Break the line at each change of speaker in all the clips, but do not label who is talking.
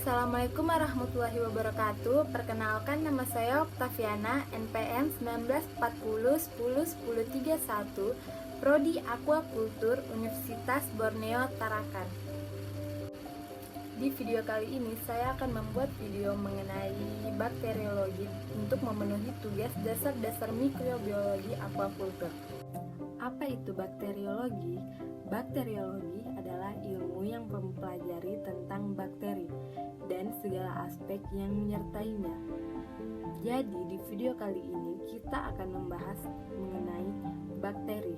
Assalamualaikum warahmatullahi wabarakatuh. Perkenalkan, nama saya Oktaviana, NPM 1940 10 1031, Prodi Aquacultur, Universitas Borneo Tarakan. Di video kali ini saya akan membuat video mengenai bakteriologi untuk memenuhi tugas dasar-dasar mikrobiologi aquacultur. Apa itu bakteriologi? Bakteriologi adalah ilmu yang mempelajari tentang bakteri dan segala aspek yang menyertainya. Jadi di video kali ini kita akan membahas mengenai bakteri.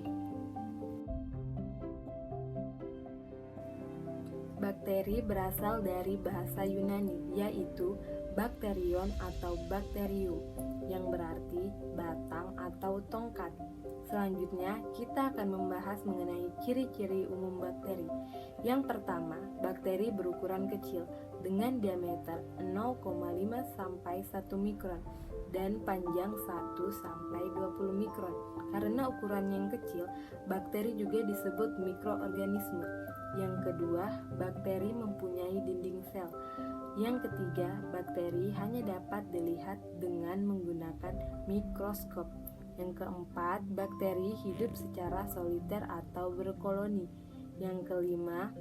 Bakteri berasal dari bahasa Yunani, yaitu bakterion atau bakterium, yang berarti batang atau tongkat. Selanjutnya, kita akan membahas mengenai ciri-ciri umum bakteri. Yang pertama, bakteri berukuran kecil dengan diameter 0,5 sampai 1 mikron dan panjang 1 sampai 20 mikron. Karena ukuran yang kecil, bakteri juga disebut mikroorganisme. Yang kedua, bakteri mempunyai dinding sel. Yang ketiga, bakteri hanya dapat dilihat dengan menggunakan mikroskop. Yang keempat, bakteri hidup secara soliter atau berkoloni. Yang kelima,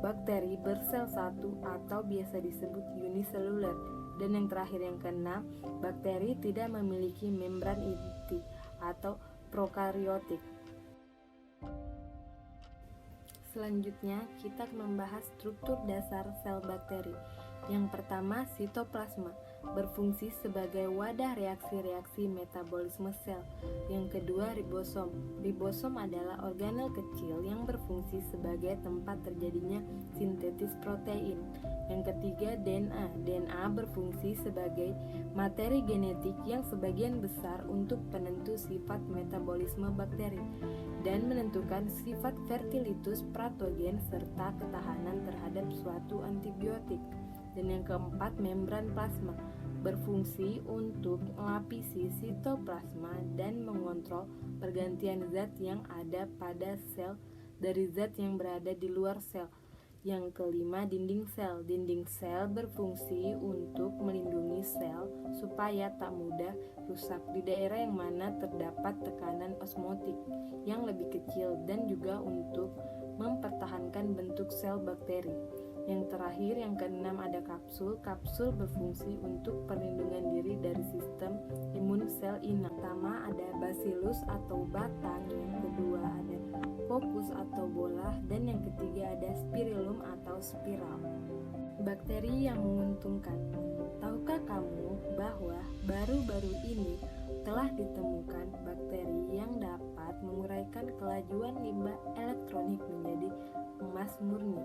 bakteri bersel satu atau biasa disebut uniseluler. Dan yang terakhir, yang keenam, bakteri tidak memiliki membran inti atau prokariotik. Selanjutnya, kita membahas struktur dasar sel bakteri. Yang pertama, sitoplasma, berfungsi sebagai wadah reaksi-reaksi metabolisme sel. Yang kedua, ribosom. Ribosom adalah organel kecil yang berfungsi sebagai tempat terjadinya sintetis protein. Yang ketiga, DNA. DNA berfungsi sebagai materi genetik yang sebagian besar untuk penentu sifat metabolisme bakteri dan menentukan sifat fertilitas patogen serta ketahanan terhadap suatu antibiotik. Dan yang keempat, membran plasma, berfungsi untuk melapisi sitoplasma dan mengontrol pergantian zat yang ada pada sel dari zat yang berada di luar sel. Yang kelima, dinding sel. Dinding sel berfungsi untuk melindungi sel supaya tak mudah rusak di daerah yang mana terdapat tekanan osmotik yang lebih kecil dan juga untuk mempertahankan bentuk sel bakteri. Yang terakhir, yang keenam, ada kapsul. Kapsul berfungsi untuk perlindungan diri dari sistem imun sel inang. Pertama ada bacillus atau batang, yang kedua ada coccus atau bola, dan yang ketiga ada spirillum atau spiral. Bakteri yang menguntungkan. Tahukah kamu bahwa baru-baru ini telah ditemukan bakteri yang dapat menguraikan kelajuan limbah elektronik menjadi emas murni?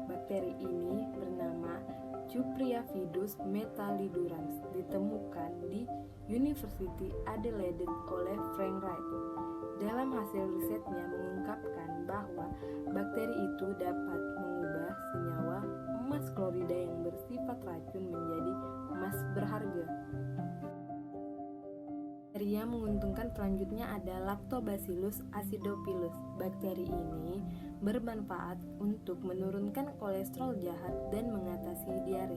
Bakteri ini bernama Cupriaphidus metallidurans, ditemukan di University Adelaide oleh Frank Wright. Dalam hasil risetnya mengungkapkan bahwa bakteri itu dapat mengubah senyawa emas klorida yang bersifat racun menjadi emas berharga. Bakteri yang menguntungkan selanjutnya ada Lactobacillus acidophilus. Bakteri ini bermanfaat untuk menurunkan kolesterol jahat dan mengatasi diare.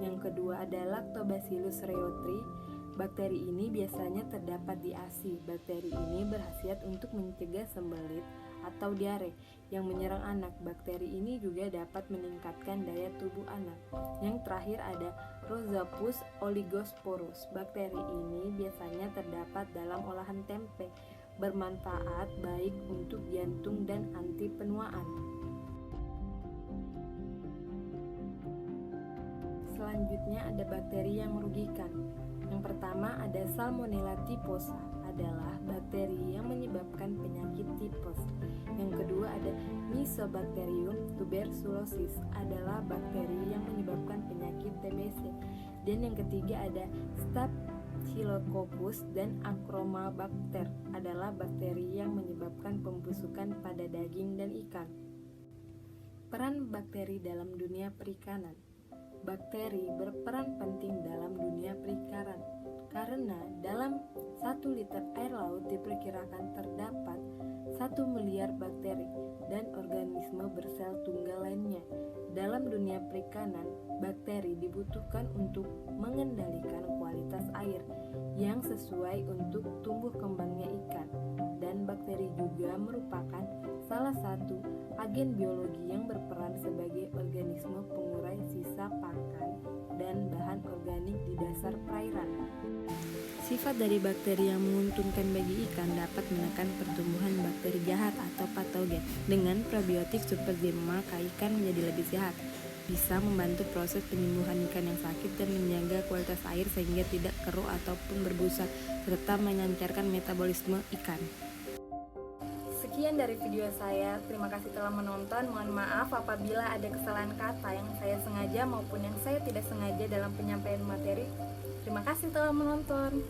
Yang kedua ada Lactobacillus reuteri. Bakteri ini biasanya terdapat di ASI. Bakteri ini berkhasiat untuk mencegah sembelit atau diare yang menyerang anak. Bakteri ini juga dapat meningkatkan daya tubuh anak. Yang terakhir ada Rhizopus oligosporus. Bakteri ini biasanya terdapat dalam olahan tempe, bermanfaat baik untuk jantung dan anti penuaan. Selanjutnya ada bakteri yang merugikan. Yang pertama ada Salmonella typhosa, adalah bakteri yang menyebabkan penyakit tipes. Yang kedua ada Mycobacterium tuberculosis, adalah bakteri yang menyebabkan penyakit TBC. Dan yang ketiga ada Staphylococcus dan Achromobacter, adalah bakteri yang menyebabkan pembusukan pada daging dan ikan. Peran bakteri dalam dunia perikanan. Bakteri berperan penting dalam dunia perikanan karena dalam 1 liter air laut diperkirakan terdapat 1 miliar bakteri dan organisme bersel tunggal lainnya. Dalam dunia perikanan, bakteri dibutuhkan untuk mengendalikan kualitas air yang sesuai untuk tumbuh kembangnya ikan. Dan bakteri juga merupakan salah satu agen biologi yang berperan sebagai organisme pengurai sisa pakan dan bahan organik di dasar perairan. Sifat dari bakteri yang menguntungkan bagi ikan dapat menekan pertumbuhan bakteri jahat atau patogen. Dengan probiotik seperti maka ikan menjadi lebih sehat, bisa membantu proses penyembuhan ikan yang sakit dan menjaga kualitas air sehingga tidak keruh ataupun berbusa, serta melancarkan metabolisme ikan. Sekian dari video saya, terima kasih telah menonton. Mohon maaf apabila ada kesalahan kata yang saya sengaja maupun yang saya tidak sengaja dalam penyampaian materi. Terima kasih telah menonton.